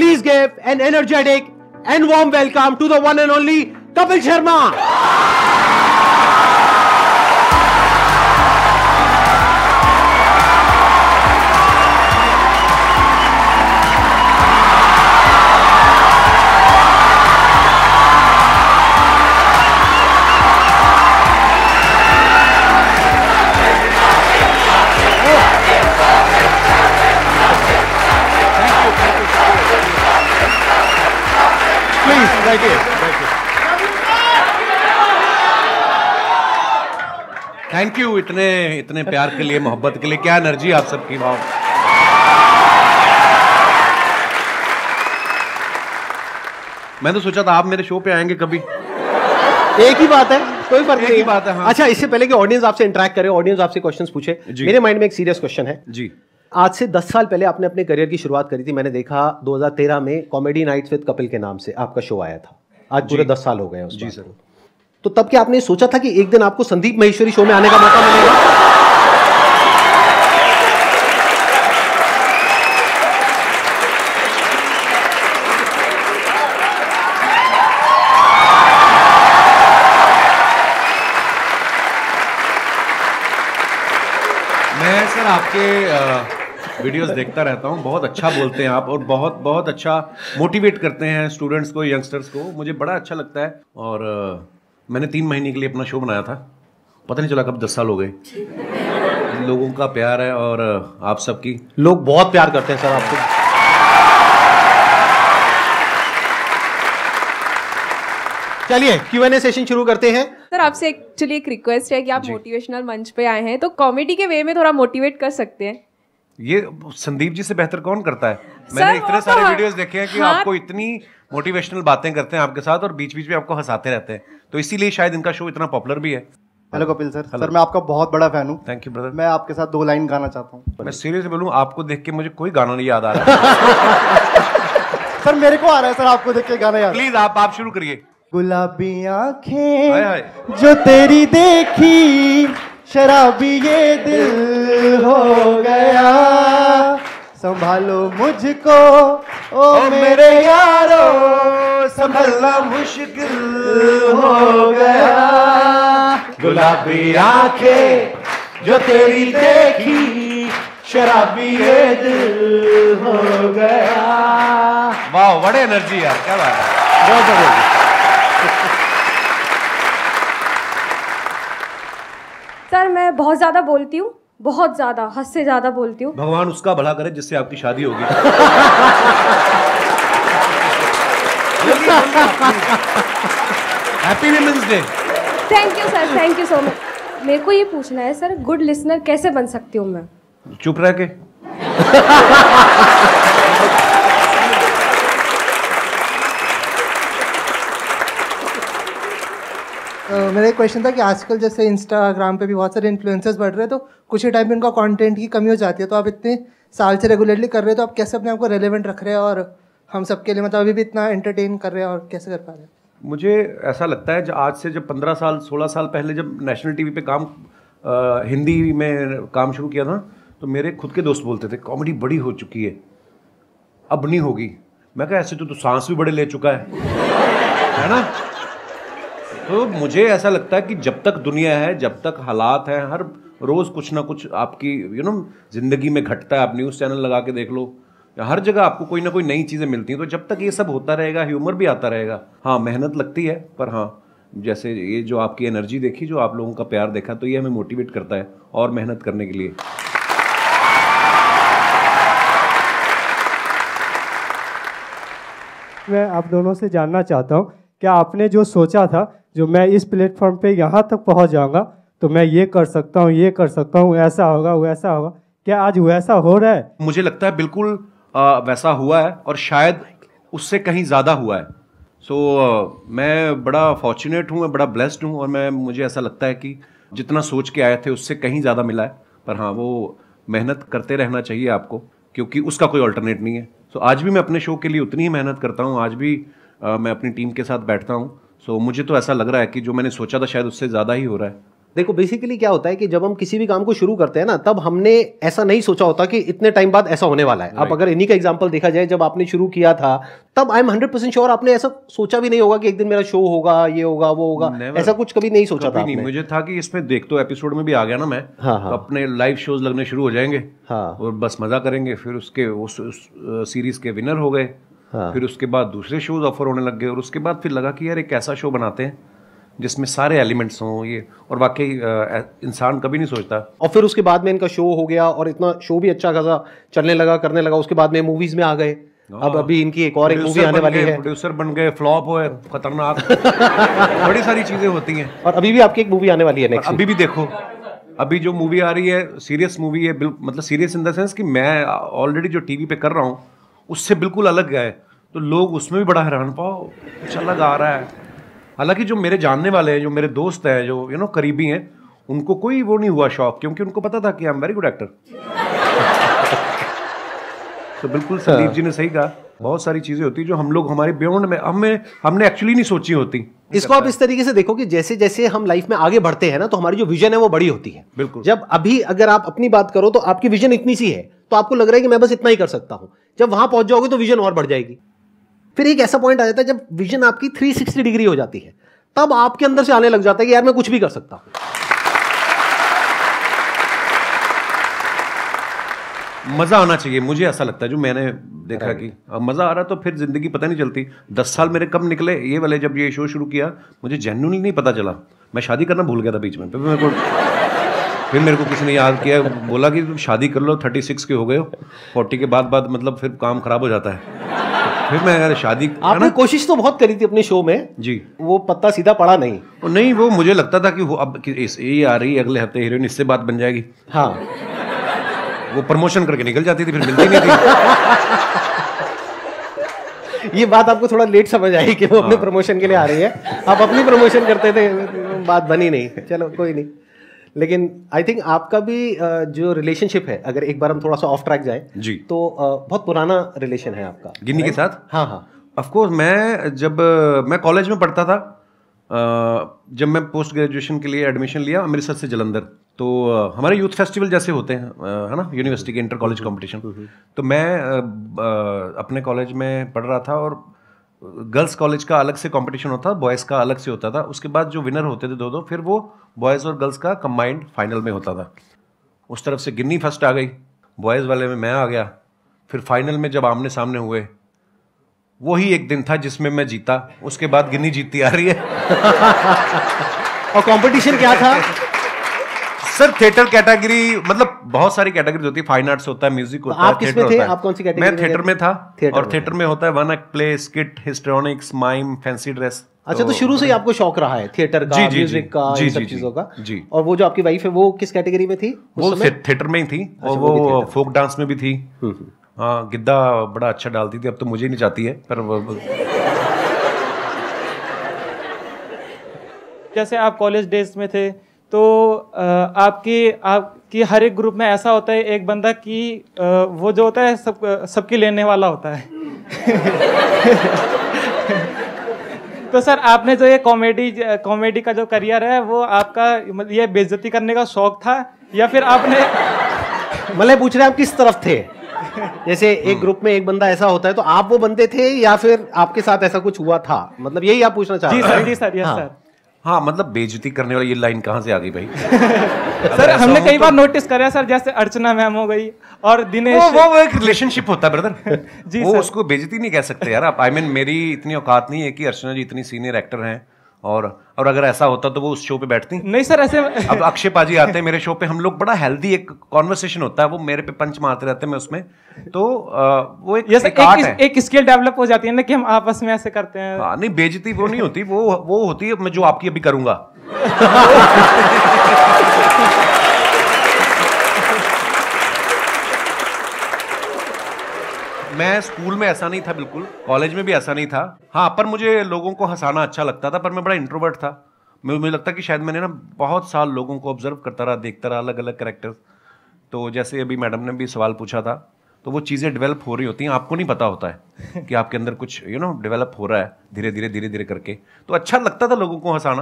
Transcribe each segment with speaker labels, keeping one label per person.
Speaker 1: Please give an energetic and warm welcome to the one and only Kapil Sharma. Thank you इतने प्यार के लिए, मोहब्बत के लिए। क्या एनर्जी आप सबकी, वाह। मैं तो सोचा था आप मेरे शो पे आएंगे कभी।
Speaker 2: एक ही बात है, कोई फर्क नहीं।
Speaker 1: एक ही बात है, हाँ।
Speaker 2: अच्छा, इससे पहले कि ऑडियंस आपसे इंटरेक्ट करे, ऑडियंस आपसे क्वेश्चंस पूछे, मेरे माइंड में एक सीरियस क्वेश्चन है
Speaker 1: जी।
Speaker 2: आज से 10 साल पहले आपने अपने करियर की शुरुआत करी थी। मैंने देखा 2013 में कॉमेडी नाइट्स विद कपिल के नाम से आपका शो आया था। आज पूरे 10 साल हो गए हैं उस।
Speaker 1: जी सर।
Speaker 2: तो तब क्या आपने सोचा था कि एक दिन आपको संदीप महेश्वरी शो में आने का मौका मिलेगा?
Speaker 1: मैं सर आपके वीडियोस देखता रहता हूँ, बहुत अच्छा बोलते हैं आप और बहुत बहुत अच्छा मोटिवेट करते हैं स्टूडेंट्स को, यंगस्टर्स को। मुझे बड़ा अच्छा लगता है। और मैंने 3 महीने के लिए अपना शो बनाया था, पता नहीं चला कब 10 साल हो गए। लोगों का प्यार है और आप सबकी,
Speaker 2: लोग बहुत प्यार करते हैं सर आपको। चलिए Q&A सेशन शुरू करते हैं।
Speaker 3: सर आपसे एक्चुअली एक रिक्वेस्ट है कि आप मोटिवेशनल मंच पे आए हैं तो कॉमेडी के वे में थोड़ा मोटिवेट कर सकते हैं।
Speaker 1: ये संदीप जी से बेहतर कौन करता है? मैंने इतने सारे वीडियोस देखे हैं कि आपको इतनी मोटिवेशनल बातें करते हैं आपके साथ और बीच बीच में आपको हंसाते रहते हैं, तो इसीलिए शायद इनका शो इतना पॉपुलर भी है।
Speaker 4: Hello Kapil sir. सर मैं आपका बहुत बड़ा फैन हूँ।
Speaker 1: Thank you brother.
Speaker 4: मैं आपके साथ 2 लाइन गाना चाहता हूँ।
Speaker 1: मैं सीरियसली बोलूँ, आपको देख के मुझे कोई गाना नहीं याद आ रहा।
Speaker 4: सर मेरे को आ रहा है सर, आपको देख के गाना याद।
Speaker 1: प्लीज आप शुरू करिए।
Speaker 4: गुलाबी आंखें जो तेरी देखी, शराबी ये दिल हो गया, संभालो मुझको ओ मेरे यारो, संभलना मुश्किल हो गया। गुलाबी आंखें जो तेरी देखी, शराबी ये दिल हो गया।
Speaker 1: वाह, बड़े एनर्जी यार, क्या बात है,
Speaker 2: बहुत बढ़िया।
Speaker 3: सर मैं बहुत ज्यादा बोलती हूँ, बहुत ज्यादा, हद से ज्यादा बोलती हूँ।
Speaker 1: भगवान उसका भला करे जिससे आपकी शादी होगी। Happy women's day.
Speaker 3: Thank you sir, thank you so much. मेरे को ये पूछना है सर, गुड लिसनर कैसे बन सकती हूँ मैं?
Speaker 1: चुप रह के।
Speaker 5: मेरा एक क्वेश्चन था कि आजकल जैसे इंस्टाग्राम पे भी बहुत सारे इन्फ्लुएंसर्स बढ़ रहे हैं, तो कुछ ही टाइम में उनका कंटेंट की कमी हो जाती है, तो आप इतने साल से रेगुलरली कर रहे हैं, तो आप कैसे अपने आप को रेलेवेंट रख रहे हैं और हम सबके लिए मतलब अभी भी इतना एंटरटेन कर रहे हैं, और कैसे कर पा रहे हैं?
Speaker 1: मुझे ऐसा लगता है आज से जब 15 साल 16 साल पहले जब नेशनल टीवी पे हिंदी में काम शुरू किया था, तो मेरे खुद के दोस्त बोलते थे कॉमेडी बड़ी हो चुकी है, अब नहीं होगी। मैं कहा ऐसे तो सांस भी बड़े ले चुका है ना। तो मुझे ऐसा लगता है कि जब तक दुनिया है, जब तक हालात हैं, हर रोज़ कुछ ना कुछ आपकी ज़िंदगी में घटता है। आप न्यूज़ चैनल लगा के देख लो, या हर जगह आपको कोई ना कोई नई चीज़ें मिलती हैं। तो जब तक ये सब होता रहेगा, ह्यूमर भी आता रहेगा। हाँ, मेहनत लगती है, पर हाँ, जैसे ये जो आपकी एनर्जी देखी, जो आप लोगों का प्यार देखा, तो ये हमें मोटिवेट करता है और मेहनत करने के लिए।
Speaker 6: मैं आप दोनों से जानना चाहता हूँ, क्या आपने जो सोचा था, जो मैं इस प्लेटफॉर्म पे यहाँ तक पहुँच जाऊँगा तो मैं ये कर सकता हूँ, ये कर सकता हूँ, ऐसा होगा वैसा होगा, क्या आज वैसा हो रहा है?
Speaker 1: मुझे लगता है बिल्कुल वैसा हुआ है, और शायद उससे कहीं ज़्यादा हुआ है। मैं बड़ा फॉर्चुनेट हूँ, मैं बड़ा ब्लेस्ड हूँ, और मुझे ऐसा लगता है कि जितना सोच के आए थे उससे कहीं ज़्यादा मिला है। पर हाँ, वो मेहनत करते रहना चाहिए आपको, क्योंकि उसका कोई अल्टरनेट नहीं है। आज भी मैं अपने शो के लिए उतनी ही मेहनत करता हूँ, आज भी मैं अपनी टीम के साथ बैठता हूँ। मुझे तो ऐसा लग रहा है कि जो मैंने सोचा था शायद उससे ज़्यादा ही हो रहा है।
Speaker 2: देखो बेसिकली क्या होता है कि जब हम किसी भी काम को शुरू करते हैं ना, तब हमने ऐसा नहीं सोचा होता कि इतने टाइम बाद ऐसा होने वाला है। आप अगर इन्हीं का एग्जांपल देखा जाए, जब आपने शुरू किया था तब आई एम 100% श्योर आपने ऐसा सोचा भी नहीं होगा कि एक दिन मेरा शो होगा, ये होगा, वो होगा, ऐसा कुछ कभी नहीं सोचा था आपने?
Speaker 1: मुझे था कि इसमें देख तो एपिसोड में भी आ गया ना मैं, तो अपने लाइव शोज लगने शुरू हो जाएंगे और बस मजा करेंगे। फिर उसके उस सीरीज के विनर हो गए, फिर उसके बाद दूसरे शोज ऑफर होने लग गए, और उसके बाद फिर लगा कि यार एक ऐसा शो बनाते हैं जिसमें सारे एलिमेंट्स हों ये, और वाकई इंसान कभी नहीं सोचता।
Speaker 2: और फिर उसके बाद में इनका शो हो गया और इतना शो भी अच्छा खासा चलने लगा, करने लगा। उसके बाद में मूवीज में आ गए, अब अभी इनकी एक और एक मूवी आने वाली है,
Speaker 1: प्रोड्यूसर बन गए, फ्लॉप हुए, खतरनाक बड़ी सारी चीजें होती हैं।
Speaker 2: और अभी भी आपकी एक मूवी आने वाली है नेक्स्ट।
Speaker 1: अभी भी देखो, अभी जो मूवी आ रही है सीरियस मूवी है, मतलब सीरियस इन द सेंस कि मैं ऑलरेडी जो टीवी पे कर रहा हूँ उससे बिल्कुल अलग है, तो लोग उसमें भी बड़ा हैरान, पाओ कुछ अलग आ रहा है। हालांकि जो मेरे जानने वाले हैं, जो मेरे दोस्त हैं, जो करीबी हैं, उनको कोई वो नहीं हुआ शौक, क्योंकि उनको पता था कि I am very good actor. तो बिल्कुल संदीप जी ने सही कहा, बहुत सारी चीजें होती जो हम लोग हमारे बियॉन्ड में हमने एक्चुअली नहीं सोची होती।
Speaker 2: इसको आप इस तरीके से देखो कि जैसे जैसे हम लाइफ में आगे बढ़ते हैं ना, तो हमारी जो विजन है वो बड़ी होती है।
Speaker 1: बिल्कुल।
Speaker 2: जब अभी अगर आप अपनी बात करो तो आपकी विजन इतनी सी है, तो आपको लग रहा है कि मैं बस इतना ही कर सकता हूं। जब वहां पहुंच जाओगे तो विजन और बढ़ जाएगी। फिर एक ऐसा पॉइंट आ जाता है जब विजन आपकी 360 डिग्री हो जाती है, तब आपके अंदर से आने लग जाता है कि यार मैं कुछ भी कर सकता हूं।
Speaker 1: मजा आना चाहिए, मुझे ऐसा लगता है, जो मैंने देखा कि मजा आ रहा, तो फिर जिंदगी पता नहीं चलती। 10 साल मेरे कब निकले ये वाले, जब ये शो शुरू किया मुझे जेन्युइनली नहीं पता चला। मैं शादी करना भूल गया था बीच में, फिर मेरे को किसी ने याद किया, बोला कि तुम शादी कर लो, 36 के हो गए हो, 40 के बाद मतलब फिर काम खराब हो जाता है। फिर मैं शादी,
Speaker 2: आपने कोशिश तो बहुत करी थी अपने शो में
Speaker 1: जी,
Speaker 2: वो पत्ता सीधा पड़ा नहीं।
Speaker 1: नहीं, वो मुझे लगता था कि वो अब ये आ रही है अगले हफ्ते हीरोइन, इससे बात बन जाएगी।
Speaker 2: हाँ,
Speaker 1: वो प्रमोशन करके निकल जाती थी, फिर मिलती नहीं थी।
Speaker 2: ये बात आपको थोड़ा लेट समझ आई कि वो अपने प्रमोशन के लिए आ रही है। आप अपनी प्रमोशन करते थे, बात बनी नहीं। चलो कोई नहीं, लेकिन आई थिंक आपका भी जो रिलेशनशिप है, अगर एक बार हम थोड़ा सा ऑफ ट्रैक जाए
Speaker 1: जी,
Speaker 2: तो बहुत पुराना रिलेशन है आपका
Speaker 1: गिन्नी के साथ।
Speaker 2: हाँ हाँ,
Speaker 1: ऑफ कोर्स। जब मैं कॉलेज में पढ़ता था, जब मैं पोस्ट ग्रेजुएशन के लिए एडमिशन लिया अमृतसर से जलंधर, तो हमारे यूथ फेस्टिवल जैसे होते हैं, है ना, यूनिवर्सिटी के इंटर कॉलेज कॉम्पिटिशन। तो मैं अपने कॉलेज में पढ़ रहा था, और गर्ल्स कॉलेज का अलग से कंपटीशन होता था, बॉयज़ का अलग से होता था। उसके बाद जो विनर होते थे दो, फिर वो बॉयज़ और गर्ल्स का कंबाइंड फाइनल में होता था। उस तरफ से गिन्नी फर्स्ट आ गई, बॉयज़ वाले में मैं आ गया। फिर फाइनल में जब आमने सामने हुए, वही एक दिन था जिसमें मैं जीता। उसके बाद गिन्नी जीतती आ रही है।
Speaker 2: और कंपटीशन क्या था
Speaker 1: सर? थिएटर कैटेगरी, मतलब बहुत सारी कैटेगरी होती है, फाइन आर्ट्स होता है, म्यूजिक होता है,
Speaker 2: आप किसमें थे? आप कौन सी कैटेगरी?
Speaker 1: मैं थिएटर में था। और थिएटर में होता है one act play, skit, histrionics, mime, fancy dress.
Speaker 2: अच्छा, तो शुरू से ही आपको शौक रहा है थिएटर का, म्यूजिक का, इन सब चीजों का?
Speaker 1: जी।
Speaker 2: और वो जो आपकी वाइफ है वो किस कैटेगरी में थी?
Speaker 1: वो थिएटर में ही थी, और वो फोक डांस में भी थी। हाँ, गिद्दा बड़ा अच्छा डालती थी, अब तो मुझे नहीं चाहती है, पर
Speaker 7: जैसे आप कॉलेज डेज में थे, तो आपकी हर एक ग्रुप में ऐसा होता है एक बंदा कि वो जो होता है सबकी लेने वाला होता है। तो सर, आपने जो ये कॉमेडी का जो करियर है, वो आपका ये बेइज्जती करने का शौक था, या फिर आपने
Speaker 2: मतलब पूछ रहे हैं आप किस तरफ थे? जैसे एक ग्रुप में एक बंदा ऐसा होता है, तो आप वो बंदे थे, या फिर आपके साथ ऐसा कुछ हुआ था? मतलब यही आप पूछना चाह रहे हैं?
Speaker 7: जी सर, यस सर।
Speaker 1: हाँ, मतलब बेइज्जती करने वाली ये लाइन कहाँ से आ गई भाई?
Speaker 7: सर, हमने कई बार नोटिस करा सर, जैसे अर्चना मैम हो गई और दिनेश,
Speaker 1: वो एक रिलेशनशिप होता है ब्रदर।
Speaker 7: जी
Speaker 1: वो
Speaker 7: सर।
Speaker 1: उसको बेइज्जती नहीं कह सकते यार आप। मेरी इतनी औकात नहीं है कि अर्चना जी इतनी सीनियर एक्टर हैं, और अगर ऐसा होता तो वो उस शो पे बैठती
Speaker 7: नहीं सर, ऐसे।
Speaker 1: अब अक्षय पाजी आते हैं मेरे शो पे, हम लोग बड़ा हेल्दी एक कॉन्वर्सेशन होता है, वो मेरे पे पंच मारते रहते हैं, मैं उसमें, तो वो
Speaker 7: एक स्किल डेवलप हो जाती है ना कि हम आपस में ऐसे करते हैं।
Speaker 1: हाँ, नहीं, बेइज्जती वो नहीं होती, वो होती है मैं जो आपकी अभी करूंगा। मैं स्कूल में ऐसा नहीं था, बिल्कुल कॉलेज में भी ऐसा नहीं था। हाँ, पर मुझे लोगों को हंसाना अच्छा लगता था, पर मैं बड़ा इंट्रोवर्ट था। मुझे लगता कि शायद मैंने ना बहुत साल लोगों को ऑब्जर्व करता रहा, देखता रहा, अलग अलग कैरेक्टर्स। तो जैसे अभी मैडम ने भी सवाल पूछा था, तो वो चीज़ें डेवलप हो रही होती हैं, आपको नहीं पता होता है कि आपके अंदर कुछ डेवलप हो रहा है धीरे धीरे करके। तो अच्छा लगता था लोगों को हंसाना,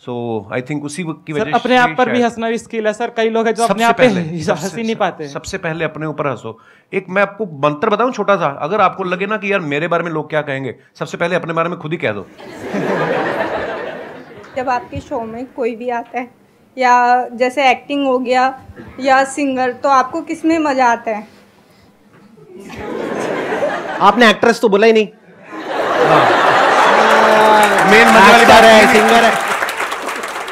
Speaker 1: सो आई थिंक उसी की
Speaker 7: सर
Speaker 1: वजह
Speaker 7: अपने आप पर भी हंसना भी स्किल है सर, कई लोग हैं जो अपने आप पे हंस ही नहीं पाते।
Speaker 1: सबसे पहले अपने ऊपर हंसो। एक मैं आपको मंत्र बताऊं छोटा सा, अगर आपको लगे ना कि यार मेरे बारे में लोग क्या कहेंगे, सबसे पहले अपने बारे में खुद ही कह दो।
Speaker 8: जब आपके शो में कोई भी आता है या जैसे एक्टिंग हो गया या सिंगर, तो आपको किस में मजा आता है?
Speaker 2: आपने एक्ट्रेस तो बोला ही नहीं।
Speaker 1: मेन मजे वाली बात है
Speaker 2: सिंगर है।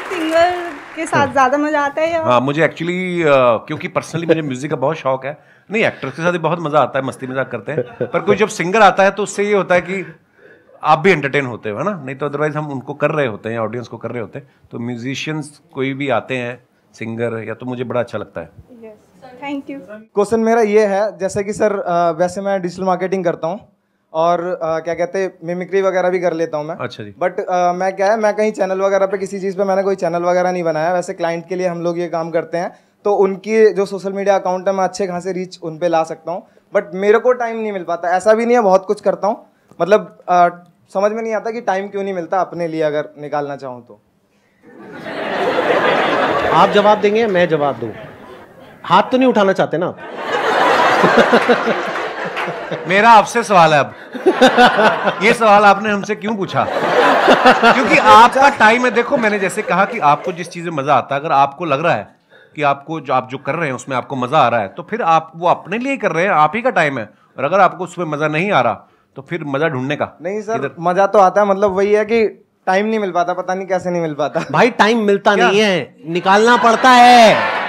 Speaker 8: सिंगर के साथ ज्यादा मजा आता है या?
Speaker 1: हाँ, मुझे एक्चुअली क्योंकि पर्सनली मुझे म्यूजिक का बहुत शौक है, नहीं एक्टर्स के साथ भी बहुत मजा आता है, मस्ती मजाक करते हैं, पर कोई जब सिंगर आता है तो उससे ये होता है कि आप भी एंटरटेन होते हो, है ना, नहीं तो अदरवाइज हम उनको कर रहे होते हैं, ऑडियंस को कर रहे होते हैं। तो म्यूजिशियंस कोई भी आते हैं सिंगर या, तो मुझे बड़ा अच्छा लगता है।
Speaker 8: Thank you.
Speaker 9: क्वेश्चन मेरा ये है, जैसे कि सर वैसे मैं डिजिटल मार्केटिंग करता हूँ और क्या कहते हैं मिमिक्री वगैरह भी कर लेता हूँ मैं।
Speaker 1: अच्छा जी।
Speaker 9: बट मैं क्या है, मैं कहीं चैनल वगैरह पे किसी चीज़ पे मैंने कोई चैनल वगैरह नहीं बनाया। वैसे क्लाइंट के लिए हम लोग ये काम करते हैं, तो उनकी जो सोशल मीडिया अकाउंट है मैं अच्छे खासे रीच उन पे ला सकता हूँ, बट मेरे को टाइम नहीं मिल पाता। ऐसा भी नहीं है, बहुत कुछ करता हूँ, मतलब समझ में नहीं आता कि टाइम क्यों नहीं मिलता अपने लिए अगर निकालना चाहूँ तो।
Speaker 2: आप जवाब देंगे, मैं जवाब दूं? हाथ तो नहीं उठाना चाहते ना आप?
Speaker 1: मेरा आपसे सवाल है अब, ये सवाल आपने हमसे क्यों पूछा? क्योंकि आपका टाइम है। देखो, मैंने जैसे कहा कि आपको जिस चीज में मजा आता है, अगर आपको लग रहा है कि आपको जो आप जो कर रहे हैं उसमें आपको मजा आ रहा है, तो फिर आप वो अपने लिए कर रहे हैं, आप ही का टाइम है। और अगर आपको उसमें मजा नहीं आ रहा तो फिर मजा ढूंढने का।
Speaker 9: नहीं सर, मजा तो आता है, मतलब वही है कि टाइम नहीं मिल पाता, पता नहीं कैसे नहीं मिल पाता।
Speaker 2: भाई टाइम मिलता नहीं है, निकालना पड़ता है।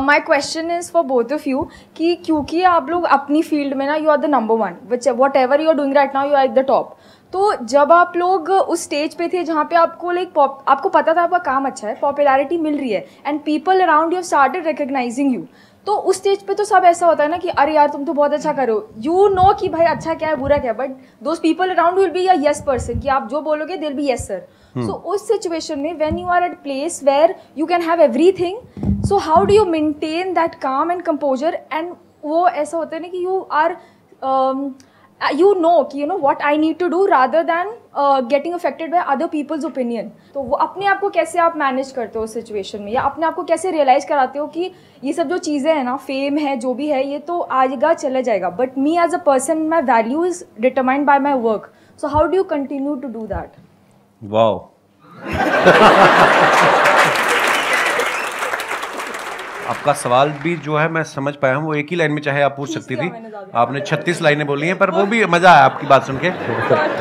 Speaker 10: My question is for both of you कि क्योंकि आप लोग अपनी फील्ड में ना, you are the number one, which whatever you are doing right now, you are at the top. तो जब आप लोग उस स्टेज पे थे जहाँ पे आपको आपको पता था आपका काम अच्छा है, पॉपुलैरिटी मिल रही है, and people around you started recognising you, तो उस स्टेज पे तो सब ऐसा होता है ना कि अरे यार तुम तो बहुत अच्छा करो, यू नो कि भाई अच्छा क्या है बुरा क्या है, but those people around will be a yes person, कि आप जो बोलोगे they will be yes sir. So उस सिचुएशन में when you are at place where you can have everything, so how do you maintain that calm and composure? And वो ऐसा होता है ना कि यू आर you know कि you know what I need to do rather than getting affected by other people's opinion। तो वो अपने आप को कैसे आप मैनेज करते हो उस सिचुएशन में, या अपने आप को कैसे रियलाइज कराते हो कि ये सब जो चीज़ें हैं ना, फेम है जो भी है, ये तो आएगा चले जाएगा, but me as a person my value is determined by my work, so how do you continue to do that?
Speaker 1: Wow. आपका सवाल भी जो है मैं समझ पाया हूँ, वो एक ही लाइन में चाहे आप पूछ सकती थी, आपने 36 लाइनें बोली हैं, पर वो भी मजा आया आपकी बात सुन के।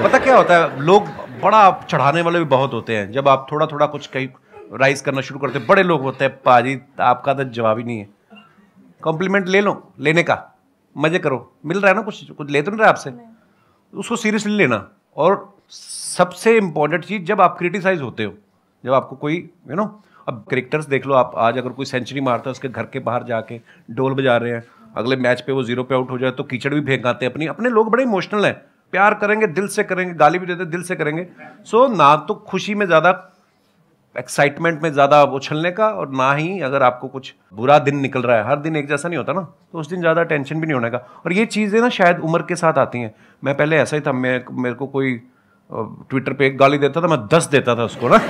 Speaker 1: पता क्या होता है, लोग बड़ा चढ़ाने वाले भी बहुत होते हैं, जब आप थोड़ा थोड़ा कुछ कहीं राइज करना शुरू करते हैं, बड़े लोग होते हैं, पाजी आपका तो जवाब ही नहीं है। कॉम्प्लीमेंट ले लो, लेने का मजे करो, मिल रहा है ना, कुछ कुछ ले तो नहीं रहा आपसे, उसको सीरियसली लेना। और सबसे इंपॉर्टेंट चीज, जब आप क्रिटिसाइज होते हो, जब आपको कोई यू नो, अब क्रिकेटर्स देख लो आप, आज अगर कोई सेंचुरी मारता है उसके घर के बाहर जाके ढोल बजा रहे हैं, अगले मैच पे वो 0 पे आउट हो जाए तो कीचड़ भी फेंक आते हैं। अपने लोग बड़े इमोशनल हैं, प्यार करेंगे दिल से करेंगे, गाली भी देते दिल से करेंगे। सो ना तो खुशी में ज़्यादा, एक्साइटमेंट में ज़्यादा उछलने का, और ना ही अगर आपको कुछ बुरा दिन निकल रहा है, हर दिन एक जैसा नहीं होता ना, तो उस दिन ज़्यादा टेंशन भी नहीं होने का। और ये चीज़ें ना शायद उम्र के साथ आती हैं। मैं पहले ऐसा ही था, मेरे को कोई ट्विटर पे एक गाली देता था, मैं 10 देता था उसको ना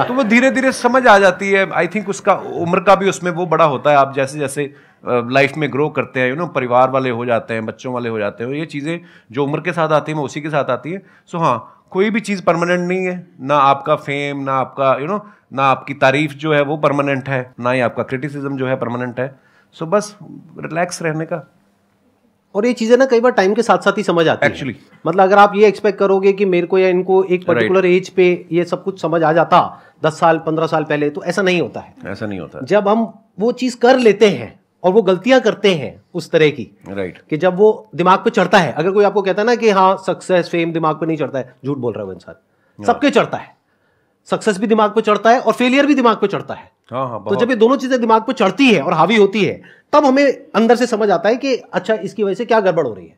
Speaker 1: तो वो धीरे धीरे समझ आ जाती है। आई थिंक उसका उम्र का भी उसमें वो बड़ा होता है। आप जैसे जैसे लाइफ में ग्रो करते हैं, यू नो, परिवार वाले हो जाते हैं, बच्चों वाले हो जाते हैं, ये चीज़ें जो उम्र के साथ आती हैं वो उसी के साथ आती है। सो हाँ, कोई भी चीज़ परमानेंट नहीं है, ना आपका फेम, ना आपका यू नो, ना आपकी तारीफ जो है वो परमानेंट है, ना ही आपका क्रिटिसिज्म जो है परमानेंट है। सो बस रिलैक्स रहने का।
Speaker 2: और ये चीजें ना कई बार टाइम के साथ साथ ही समझ आती
Speaker 1: एक्चुअली।
Speaker 2: मतलब अगर आप ये एक्सपेक्ट करोगे कि मेरे को या इनको एक पर्टिकुलर एज पे ये सब कुछ समझ आ जाता 10 साल 15 साल पहले, तो ऐसा नहीं होता है।
Speaker 1: ऐसा नहीं होता।
Speaker 2: जब हम वो चीज कर लेते हैं और वो गलतियां करते हैं उस तरह की,
Speaker 1: राइट,
Speaker 2: कि जब वो दिमाग पे चढ़ता है, अगर कोई आपको कहता है ना कि हाँ सक्सेस फेम दिमाग पे नहीं चढ़ता है, झूठ बोल रहा है वो इंसान। सबके चढ़ता है, सक्सेस भी दिमाग पे चढ़ता है और फेलियर भी दिमाग पे चढ़ता है। तो जब ये दोनों चीजें दिमाग पे चढ़ती है और हावी होती है, तब हमें अंदर से समझ आता है कि अच्छा इसकी वजह से क्या गड़बड़ हो रही है।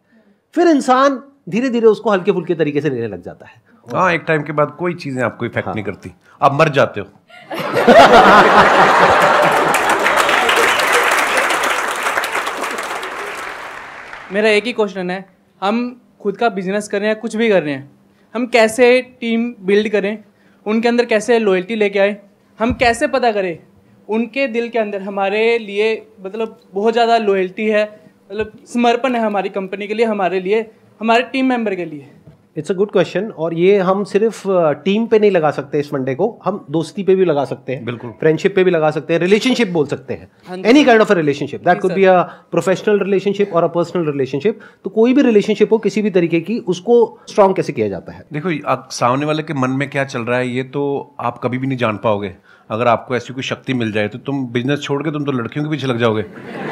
Speaker 2: फिर इंसान धीरे धीरे उसको हल्के फुल्के तरीके से लेने लग जाता है।
Speaker 1: हाँ, एक टाइम के बाद कोई चीजें आपको इफेक्ट नहीं करती, आप मर जाते हो।
Speaker 7: मेरा एक ही क्वेश्चन है, हम खुद का बिजनेस कर रहे हैं, कुछ भी कर रहे हैं, हम कैसे टीम बिल्ड करें उनके अंदर कैसे लॉयल्टी लेके आए, हम कैसे पता करें उनके दिल के अंदर हमारे लिए मतलब बहुत ज़्यादा लॉयल्टी है, मतलब समर्पण है हमारी कंपनी के लिए, हमारे लिए, हमारे टीम मेंबर के लिए।
Speaker 2: इट्स अ गुड क्वेश्चन, और ये हम सिर्फ टीम पे नहीं लगा सकते इस फंडे को, हम दोस्ती पे भी लगा सकते हैं, बिल्कुल, फ्रेंडशिप पे भी लगा सकते हैं, रिलेशनशिप बोल सकते हैं, any kind of a relationship, that could be a professional relationship और अ पर्सनल रिलेशनशिप। तो कोई भी रिलेशनशिप हो किसी भी तरीके की, उसको स्ट्रांग कैसे किया जाता है?
Speaker 1: देखो, आप सामने वाले के मन में क्या चल रहा है ये तो आप कभी भी नहीं जान पाओगे। अगर आपको ऐसी कोई शक्ति मिल जाए तो तुम बिजनेस छोड़ के तुम तो लड़कियों के पीछे लग जाओगे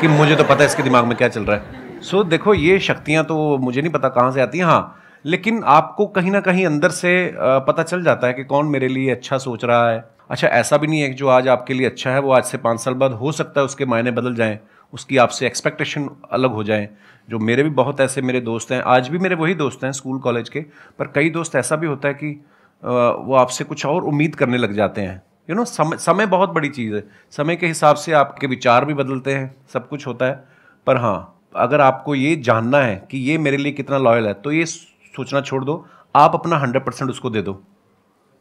Speaker 1: कि मुझे तो पता है इसके दिमाग में क्या चल रहा है। सो देखो, ये शक्तियाँ तो मुझे नहीं पता कहाँ से आती हैं, हाँ, लेकिन आपको कहीं ना कहीं अंदर से पता चल जाता है कि कौन मेरे लिए अच्छा सोच रहा है। अच्छा, ऐसा भी नहीं है कि जो आज आपके लिए अच्छा है वो आज से 5 साल बाद हो सकता है उसके मायने बदल जाएं, उसकी आपसे एक्सपेक्टेशन अलग हो जाएं। जो मेरे भी बहुत ऐसे मेरे दोस्त हैं, आज भी मेरे वही दोस्त हैं स्कूल कॉलेज के, पर कई दोस्त ऐसा भी होता है कि वो आपसे कुछ और उम्मीद करने लग जाते हैं। यू नो, समय बहुत बड़ी चीज़ है, समय के हिसाब से आपके विचार भी बदलते हैं, सब कुछ होता है। पर हाँ, अगर आपको ये जानना है कि ये मेरे लिए कितना लॉयल है तो ये सोचना छोड़ दो, आप अपना 100% उसको दे दो।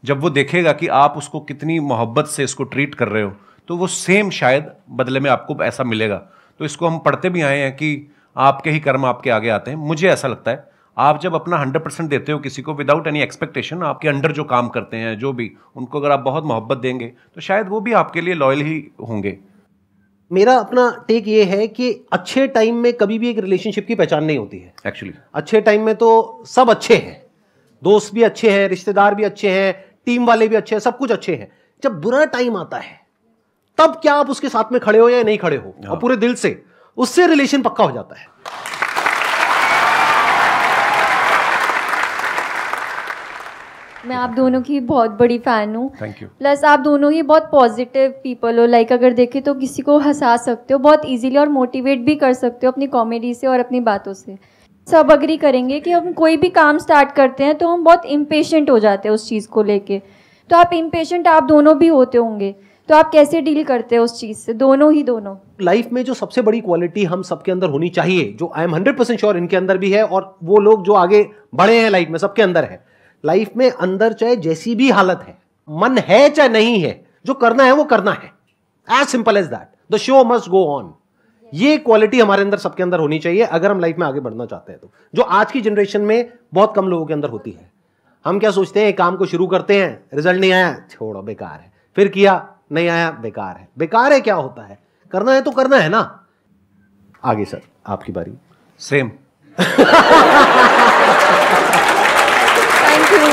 Speaker 1: जब वो देखेगा कि आप उसको कितनी मोहब्बत से इसको ट्रीट कर रहे हो तो वो सेम शायद बदले में आपको ऐसा मिलेगा। तो इसको हम पढ़ते भी आए हैं कि आपके ही कर्म आपके आगे आते हैं। मुझे ऐसा लगता है आप जब अपना 100% देते हो किसी को विदाउट एनी एक्सपेक्टेशन, आपके अंडर जो काम करते हैं जो भी, उनको अगर आप बहुत मोहब्बत देंगे तो शायद वो भी आपके लिए लॉयल ही होंगे।
Speaker 2: मेरा अपना टेक ये है कि अच्छे टाइम में कभी भी एक रिलेशनशिप की पहचान नहीं होती है।
Speaker 1: एक्चुअली
Speaker 2: अच्छे टाइम में तो सब अच्छे हैं, दोस्त भी अच्छे हैं, रिश्तेदार भी अच्छे हैं, टीम वाले भी अच्छे हैं, सब कुछ अच्छे हैं। जब बुरा टाइम आता है तब क्या आप उसके साथ में खड़े हो या नहीं खड़े हो, और पूरे दिल से, उससे रिलेशन पक्का हो जाता है।
Speaker 11: मैं आप दोनों की बहुत बड़ी फ़ैन हूँ।
Speaker 1: Thank you.
Speaker 11: प्लस आप दोनों ही बहुत पॉजिटिव पीपल हो, लाइक अगर देखें तो किसी को हंसा सकते हो बहुत इजीली और मोटिवेट भी कर सकते हो अपनी कॉमेडी से और अपनी बातों से। सब अग्री करेंगे कि हम कोई भी काम स्टार्ट करते हैं तो हम बहुत इम्पेशेंट हो जाते हैं उस चीज़ को लेके। तो आप इम्पेशेंट आप दोनों भी होते होंगे, तो आप कैसे डील करते हैं उस चीज़ से? दोनों
Speaker 2: लाइफ में जो सबसे बड़ी क्वालिटी हम सबके अंदर होनी चाहिए, जो आई एम 100% श्योर इनके अंदर भी है, और वो लोग जो आगे बढ़े हैं लाइफ में सबके अंदर है। लाइफ में अंदर चाहे जैसी भी हालत है, मन है चाहे नहीं है, जो करना है वो करना है, as simple as that. The show must go on. ये क्वालिटी हमारे अंदर सबके अंदर होनी चाहिए अगर हम लाइफ में आगे बढ़ना चाहते हैं, तो जो आज की जनरेशन में बहुत कम लोगों के अंदर होती है। हम क्या सोचते हैं, काम को शुरू करते हैं, रिजल्ट नहीं आया, छोड़ो बेकार है, फिर किया नहीं आया, बेकार है। बेकार है क्या होता है, करना है तो करना है ना। आगे सर आपकी बारी।
Speaker 1: सेम।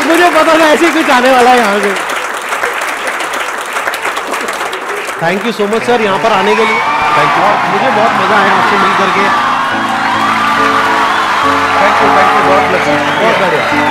Speaker 2: मुझे पता था ऐसे कुछ आने वाला है यहाँ से। Thank you so much sir यहाँ पर आने के लिए।
Speaker 1: Thank you.
Speaker 2: मुझे बहुत मजा आया आपसे मिल करके।
Speaker 1: थैंक यू, बहुत बढ़िया।